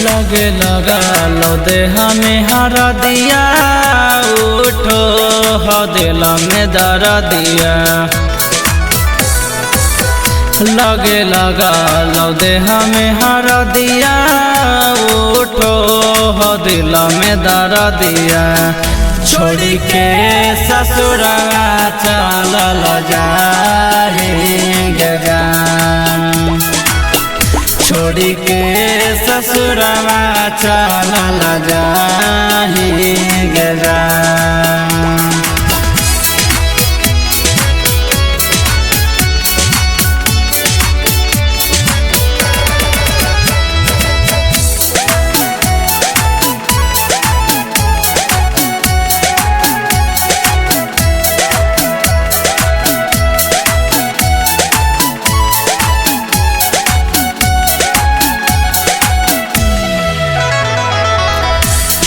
लगे लगा लो देह में हरा दिया, उठो हो दिल में दर दिया। लगे लगा लो देह में हरा दिया, उठो हो दिल में दर दिया। छोड़ी के ससुरा चल जाएंगे जान, छोड़ी के ससुरवा चल जाएंगे जान।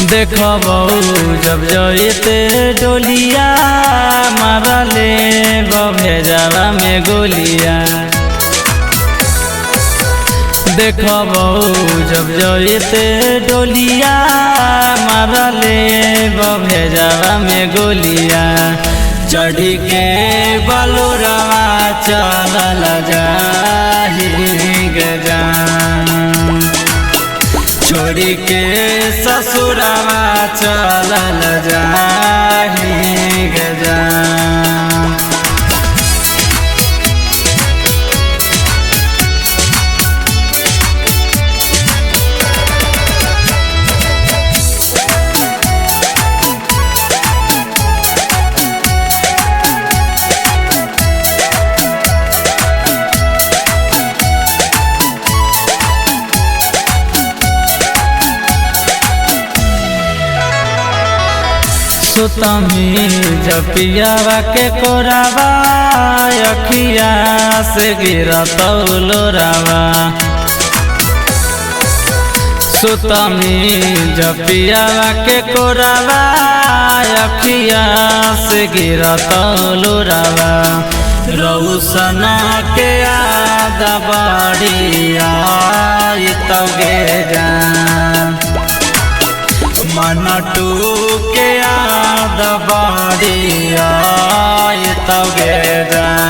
देखबो जब जइते डोलिया, मारले भेजवा में गोलिया। देखबो जब जइते डोलिया, मारले भेजवा में गोलिया। चढ़ी के बलुरवा चल जाएंगे जान, छोड़ी के ससुरवा चल जाएंगे जान। सुतमी जपियावा के कोरावा, अखिया से गिरत लोरावा। सुतमी जपियावा के कोरावा, अखिया से गिरत लोरावा। रौसना के याद बढ़िया तगे जान, मनटू के याद बढ़िया तगे जान।